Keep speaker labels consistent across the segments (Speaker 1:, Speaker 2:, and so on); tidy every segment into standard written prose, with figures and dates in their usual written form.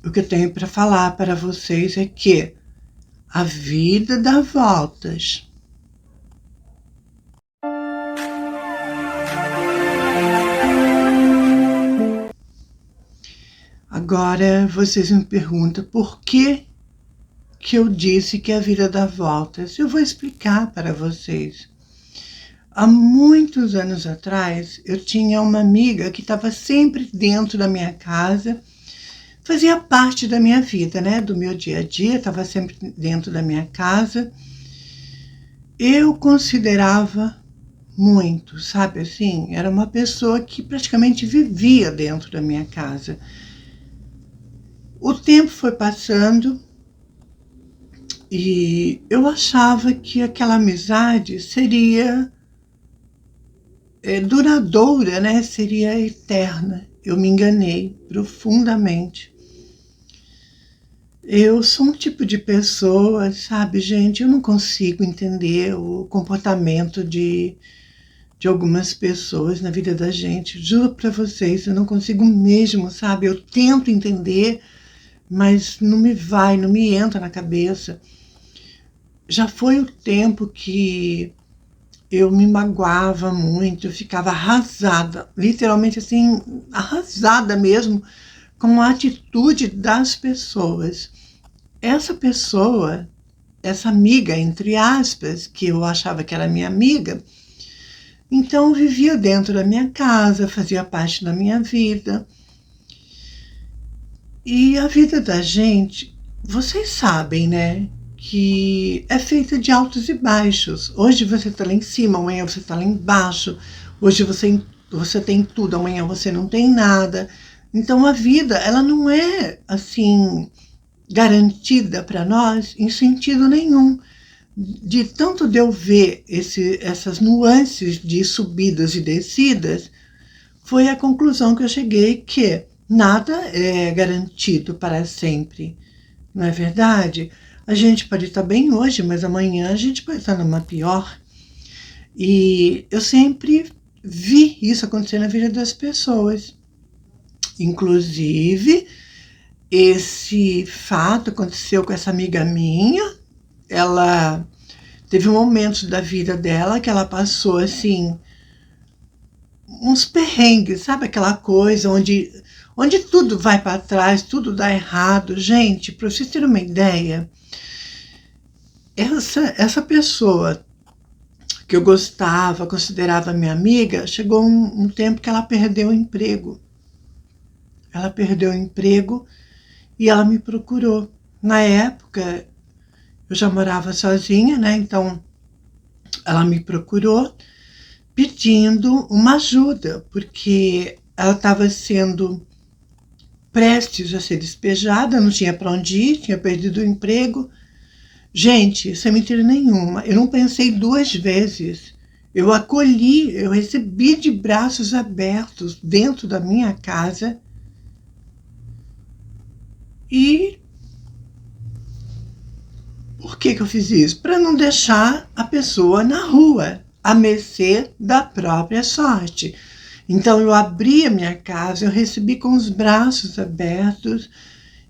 Speaker 1: o que eu tenho para falar para vocês é que a vida dá voltas. Agora vocês me perguntam por que eu disse que a vida dá voltas. Eu vou explicar para vocês. Há muitos anos atrás, eu tinha uma amiga que estava sempre dentro da minha casa, fazia parte da minha vida, né? Do meu dia a dia, estava sempre dentro da minha casa. Eu considerava muito, sabe assim? Era uma pessoa que praticamente vivia dentro da minha casa. O tempo foi passando e eu achava que aquela amizade seria duradoura, né? Seria eterna. Eu me enganei profundamente. Eu sou um tipo de pessoa, sabe, gente? Eu não consigo entender o comportamento de algumas pessoas na vida da gente. Juro para vocês, eu não consigo mesmo, sabe? Eu tento entender, mas não me entra na cabeça. Já foi o tempo que eu me magoava muito, eu ficava arrasada, literalmente assim, arrasada mesmo, com a atitude das pessoas. Essa pessoa, essa amiga, entre aspas, que eu achava que era minha amiga, então vivia dentro da minha casa, fazia parte da minha vida. E a vida da gente, vocês sabem, né? Que é feita de altos e baixos. Hoje você está lá em cima, amanhã você está lá embaixo. Hoje você tem tudo, amanhã você não tem nada. Então a vida, ela não é assim garantida para nós em sentido nenhum. De tanto de eu ver essas nuances de subidas e descidas, foi a conclusão que eu cheguei que nada é garantido para sempre. Não é verdade? A gente pode estar bem hoje, mas amanhã a gente pode estar numa pior. E eu sempre vi isso acontecer na vida das pessoas. Inclusive, esse fato aconteceu com essa amiga minha. Ela teve momentos da vida dela que ela passou assim, uns perrengues, sabe aquela coisa onde tudo vai para trás, tudo dá errado. Gente, para vocês terem uma ideia, essa pessoa que eu gostava, considerava minha amiga, chegou um tempo que ela perdeu o emprego. Ela perdeu o emprego e ela me procurou. Na época, eu já morava sozinha, né? Então, ela me procurou pedindo uma ajuda, porque ela estava sendo prestes a ser despejada, não tinha para onde ir, tinha perdido o emprego. Gente, sem mentira nenhuma, eu não pensei duas vezes. Eu acolhi, eu recebi de braços abertos dentro da minha casa e por que eu fiz isso? Para não deixar a pessoa na rua, à mercê da própria sorte. Então eu abri a minha casa, eu recebi com os braços abertos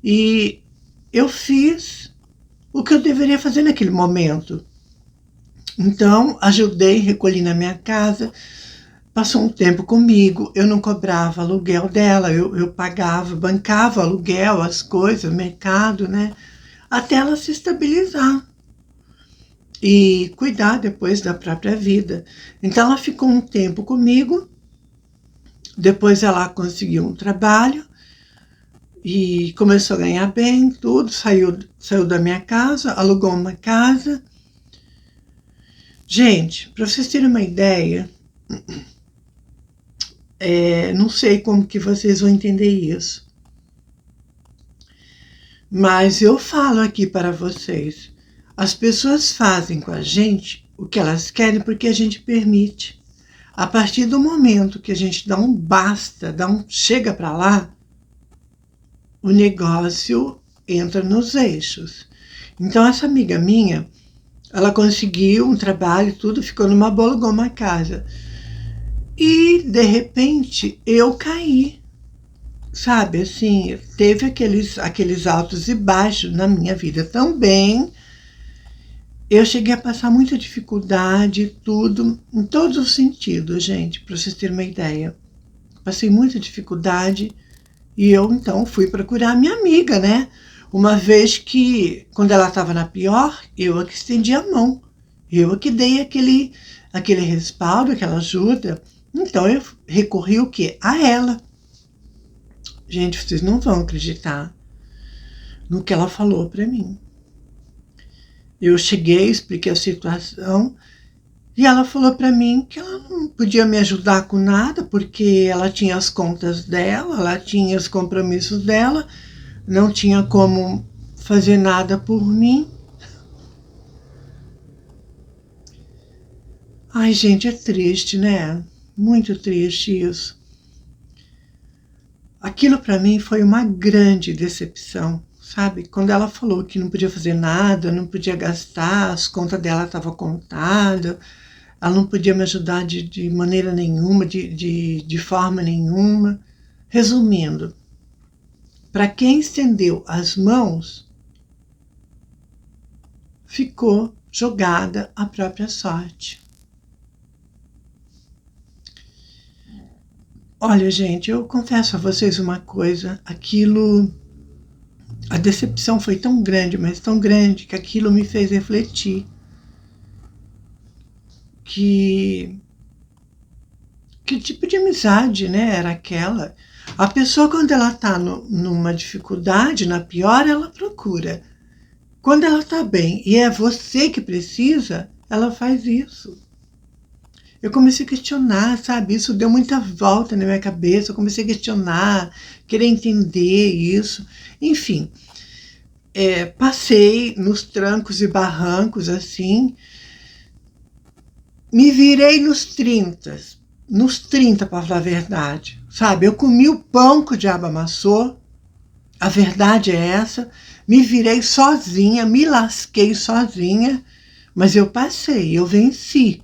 Speaker 1: e eu fiz o que eu deveria fazer naquele momento. Então ajudei, recolhi na minha casa, passou um tempo comigo, eu não cobrava aluguel dela, eu pagava, bancava aluguel, as coisas, mercado, né? Até ela se estabilizar e cuidar depois da própria vida. Então ela ficou um tempo comigo, depois ela conseguiu um trabalho e começou a ganhar bem, tudo, saiu da minha casa, alugou uma casa. Gente, para vocês terem uma ideia, não sei como que vocês vão entender isso, mas eu falo aqui para vocês, as pessoas fazem com a gente o que elas querem porque a gente permite. A partir do momento que a gente dá um basta, dá um chega para lá, o negócio entra nos eixos. Então essa amiga minha, ela conseguiu um trabalho, tudo, ficou numa boa, alugou uma casa. E de repente eu caí. sabe, assim, teve aqueles altos e baixos na minha vida também. Eu cheguei a passar muita dificuldade, tudo, em todos os sentidos, gente, para vocês terem uma ideia. Passei muita dificuldade e eu, então, fui procurar minha amiga, né? Uma vez que, quando ela estava na pior, eu é que estendi a mão. Eu é que dei aquele respaldo, aquela ajuda. Então, eu recorri o quê? A ela. Gente, vocês não vão acreditar no que ela falou para mim. Eu cheguei, expliquei a situação e ela falou para mim que ela não podia me ajudar com nada porque ela tinha as contas dela, ela tinha os compromissos dela, não tinha como fazer nada por mim. Ai, gente, é triste, né? Muito triste isso. Aquilo para mim foi uma grande decepção, sabe? Quando ela falou que não podia fazer nada, não podia gastar, as contas dela estavam contadas, ela não podia me ajudar de maneira nenhuma, de forma nenhuma. Resumindo, para quem estendeu as mãos, ficou jogada a própria sorte. Olha, gente, eu confesso a vocês uma coisa, a decepção foi tão grande, mas tão grande, que aquilo me fez refletir que tipo de amizade, né, era aquela? A pessoa, quando ela está numa dificuldade, na pior, ela procura. Quando ela está bem e é você que precisa, ela faz isso. Eu comecei a questionar, sabe? Isso deu muita volta na minha cabeça. Eu comecei a questionar, querer entender isso. Enfim, passei nos trancos e barrancos, assim. Me virei nos 30, para falar a verdade. Sabe? Eu comi o pão que o diabo amassou. A verdade é essa. Me virei sozinha, me lasquei sozinha. Mas eu passei, eu venci.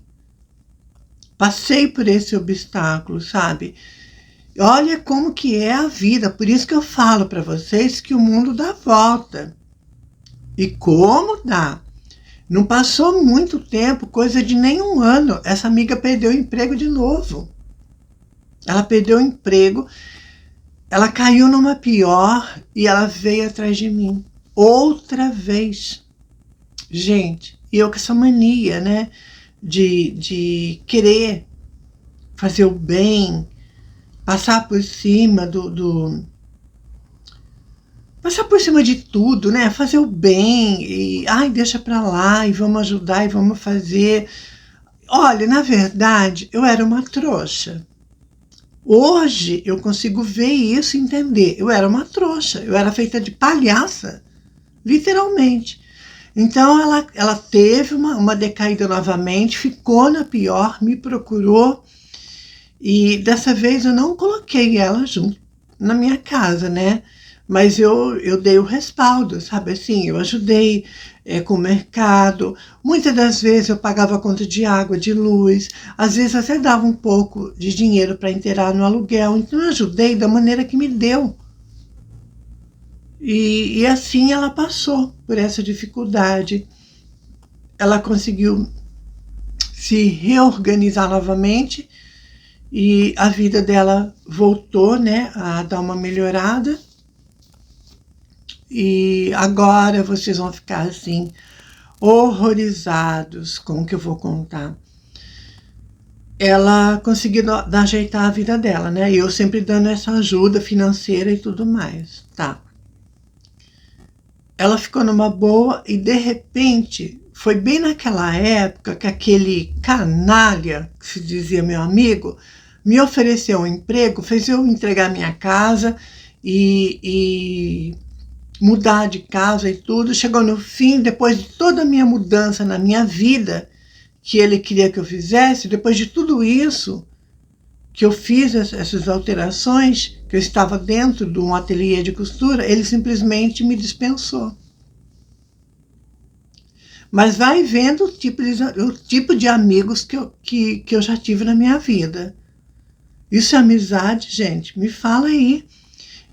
Speaker 1: Passei por esse obstáculo, sabe? Olha como que é a vida. Por isso que eu falo para vocês que o mundo dá volta. E como dá? Não passou muito tempo, coisa de nem um ano, essa amiga perdeu o emprego de novo. Ela perdeu o emprego, ela caiu numa pior e ela veio atrás de mim. Outra vez. Gente, e eu com essa mania, né? De querer fazer o bem, passar por cima passar por cima de tudo, né? Fazer o bem e deixa pra lá e vamos ajudar e vamos fazer. Olha, na verdade, eu era uma trouxa. Hoje eu consigo ver isso e entender. Eu era uma trouxa, eu era feita de palhaça, literalmente. Então ela teve uma decaída novamente, ficou na pior, me procurou e dessa vez eu não coloquei ela junto na minha casa, né? Mas eu dei o respaldo, sabe assim? Eu ajudei com o mercado. Muitas das vezes eu pagava a conta de água, de luz. Às vezes até dava um pouco de dinheiro para inteirar no aluguel. Então eu ajudei da maneira que me deu. E assim ela passou por essa dificuldade. Ela conseguiu se reorganizar novamente e a vida dela voltou, né, a dar uma melhorada. E agora vocês vão ficar assim, horrorizados com o que eu vou contar. Ela conseguiu ajeitar a vida dela, né? E eu sempre dando essa ajuda financeira e tudo mais, tá? Ela ficou numa boa e de repente, foi bem naquela época que aquele canalha, que se dizia meu amigo, me ofereceu um emprego, fez eu entregar minha casa e mudar de casa e tudo. Chegou no fim, depois de toda a minha mudança na minha vida, que ele queria que eu fizesse, depois de tudo isso, que eu fiz essas alterações, que eu estava dentro de um ateliê de costura, ele simplesmente me dispensou. Mas vai vendo o tipo de amigos que eu já tive na minha vida. Isso é amizade, gente? Me fala aí.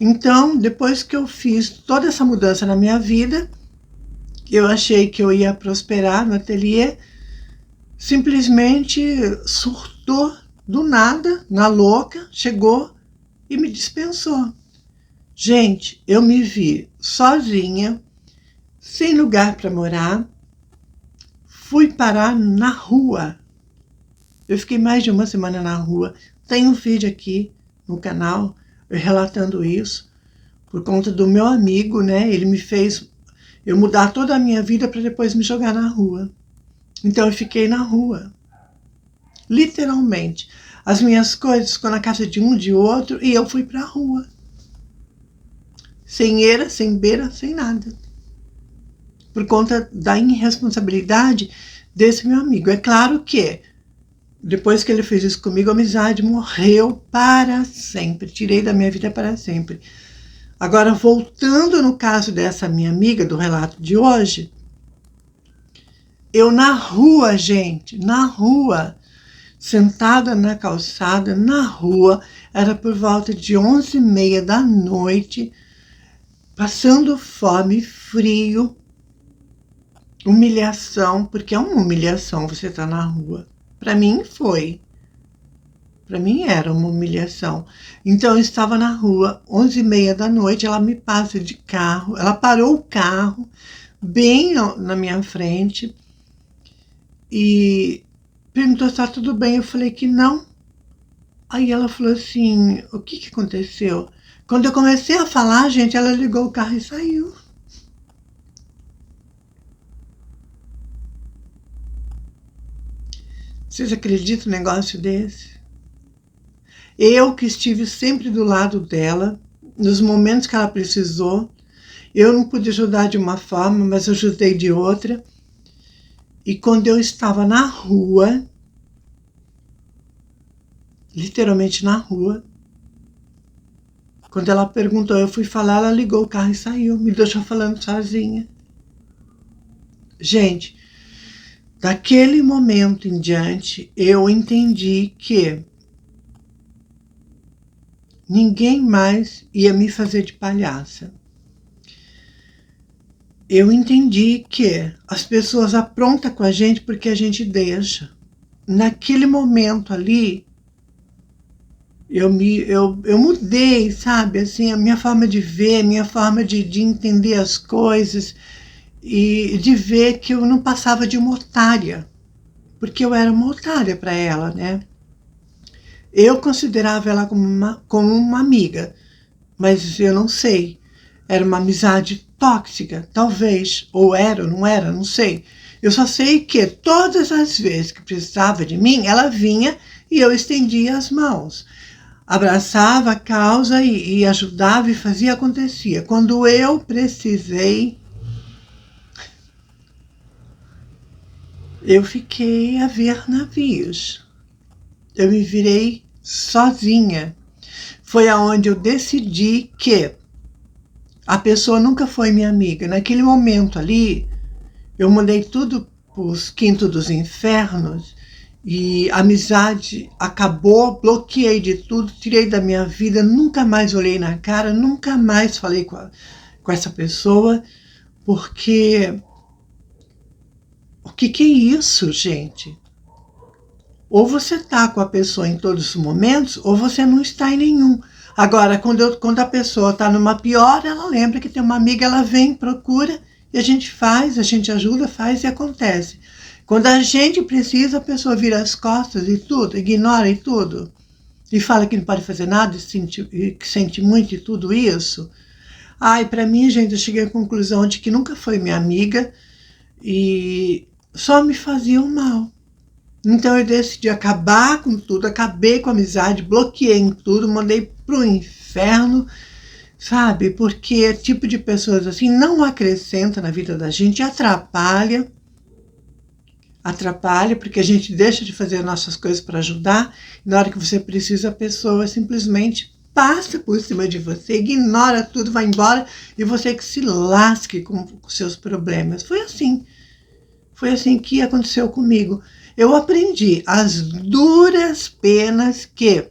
Speaker 1: Então, depois que eu fiz toda essa mudança na minha vida, eu achei que eu ia prosperar no ateliê, simplesmente surtou do nada, na louca, chegou e me dispensou. Gente, eu me vi sozinha, sem lugar para morar, fui parar na rua. Eu fiquei mais de uma semana na rua. Tem um vídeo aqui no canal eu relatando isso, por conta do meu amigo, né? Ele me fez eu mudar toda a minha vida para depois me jogar na rua. Então eu fiquei na rua, literalmente. As minhas coisas ficou na casa de um, de outro, e eu fui para a rua. Sem eira, sem beira, sem nada. Por conta da irresponsabilidade desse meu amigo. É claro que, depois que ele fez isso comigo, a amizade morreu para sempre. Tirei da minha vida para sempre. Agora, voltando no caso dessa minha amiga, do relato de hoje, eu na rua, gente, na rua, sentada na calçada, na rua, era por volta de 11h30 da noite, passando fome, frio, humilhação, porque é uma humilhação você estar na rua. Para mim foi. Para mim era uma humilhação. Então eu estava na rua, 11h30 da noite, ela me passa de carro, ela parou o carro bem na minha frente e perguntou se está tudo bem. Eu falei que não. Aí ela falou assim, o que aconteceu? Quando eu comecei a falar, gente, ela ligou o carro e saiu. Vocês acreditam num negócio desse? Eu que estive sempre do lado dela, nos momentos que ela precisou, eu não pude ajudar de uma forma, mas eu ajudei de outra. E quando eu estava na rua, literalmente na rua, quando ela perguntou, eu fui falar, ela ligou o carro e saiu, me deixou falando sozinha. Gente, daquele momento em diante, eu entendi que ninguém mais ia me fazer de palhaça. Eu entendi que as pessoas aprontam com a gente porque a gente deixa. Naquele momento ali, eu mudei, sabe? Assim, a minha forma de ver, a minha forma de entender as coisas e de ver que eu não passava de uma otária, porque eu era uma otária para ela, né? Eu considerava ela como uma amiga, mas eu não sei. Era uma amizade tóxica, talvez, ou era, ou não era, não sei. Eu só sei que todas as vezes que precisava de mim, ela vinha e eu estendia as mãos. Abraçava a causa e ajudava e fazia, acontecia. Quando eu precisei, eu fiquei a ver navios. Eu me virei sozinha. Foi aonde eu decidi que a pessoa nunca foi minha amiga. Naquele momento ali, eu mandei tudo para os quintos dos infernos e a amizade acabou, bloqueei de tudo, tirei da minha vida, nunca mais olhei na cara, nunca mais falei com essa pessoa, porque o que é isso, gente? Ou você está com a pessoa em todos os momentos, ou você não está em nenhum. Agora, quando a pessoa está numa pior, ela lembra que tem uma amiga, ela vem, procura, e a gente faz, a gente ajuda, faz e acontece. Quando a gente precisa, a pessoa vira as costas e tudo, ignora e tudo, e fala que não pode fazer nada, e que sente muito e tudo isso. Ai, para mim, gente, eu cheguei à conclusão de que nunca foi minha amiga e só me fazia o mal. Então eu decidi acabar com tudo, acabei com a amizade, bloqueei em tudo, mandei pro inferno, sabe? Porque tipo de pessoas assim não acrescenta na vida da gente, atrapalha, porque a gente deixa de fazer as nossas coisas para ajudar, e na hora que você precisa, a pessoa simplesmente passa por cima de você, ignora tudo, vai embora, e você que se lasque com seus problemas. Foi assim que aconteceu comigo. Eu aprendi as duras penas que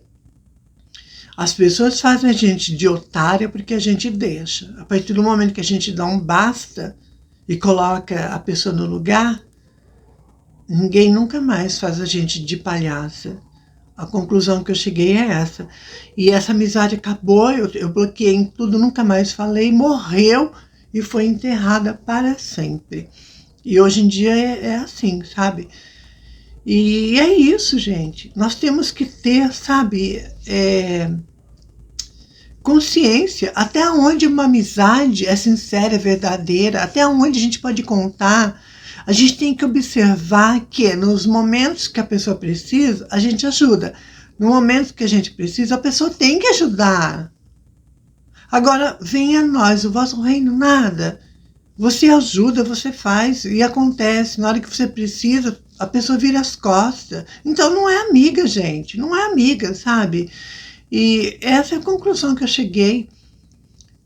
Speaker 1: As pessoas fazem a gente de otária porque a gente deixa. A partir do momento que a gente dá um basta e coloca a pessoa no lugar, ninguém nunca mais faz a gente de palhaça. A conclusão que eu cheguei é essa. E essa amizade acabou, eu bloqueei em tudo, nunca mais falei, morreu e foi enterrada para sempre. E hoje em dia é assim, sabe? E é isso, gente. Nós temos que ter, sabe, consciência até onde uma amizade é sincera, é verdadeira, até onde a gente pode contar. A gente tem que observar que nos momentos que a pessoa precisa, a gente ajuda. No momento que a gente precisa, a pessoa tem que ajudar. Agora, venha a nós, o vosso reino nada. Você ajuda, você faz e acontece. Na hora que você precisa, a pessoa vira as costas. Então não é amiga, gente. Não é amiga, sabe? E essa é a conclusão que eu cheguei.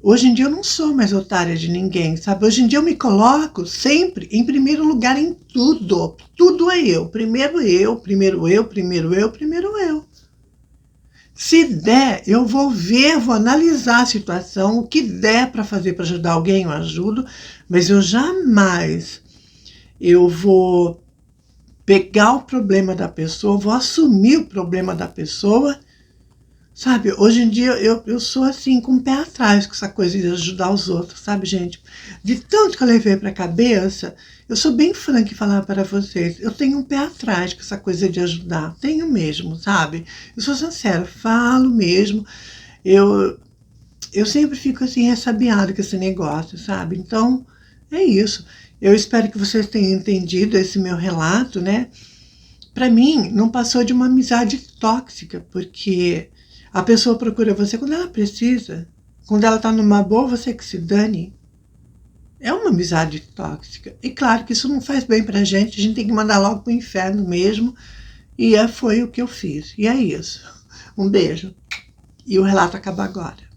Speaker 1: Hoje em dia eu não sou mais otária de ninguém, sabe? Hoje em dia eu me coloco sempre em primeiro lugar em tudo. Tudo é eu. Primeiro eu, primeiro eu, primeiro eu, primeiro eu. Se der, eu vou ver, vou analisar a situação, o que der para fazer para ajudar alguém, eu ajudo, mas eu vou pegar o problema da pessoa, vou assumir o problema da pessoa. Sabe, hoje em dia eu sou assim, com o pé atrás com essa coisa de ajudar os outros, sabe, gente? De tanto que eu levei para a cabeça, eu sou bem franca em falar para vocês, eu tenho um pé atrás com essa coisa de ajudar, tenho mesmo, sabe? Eu sou sincera, falo mesmo, eu sempre fico assim, ressabiada com esse negócio, sabe? Então, é isso. Eu espero que vocês tenham entendido esse meu relato, né? Para mim, não passou de uma amizade tóxica, porque a pessoa procura você quando ela precisa. Quando ela está numa boa, você que se dane. É uma amizade tóxica. E claro que isso não faz bem pra gente. A gente tem que mandar logo pro inferno mesmo. E foi o que eu fiz. E é isso. Um beijo. E o relato acaba agora.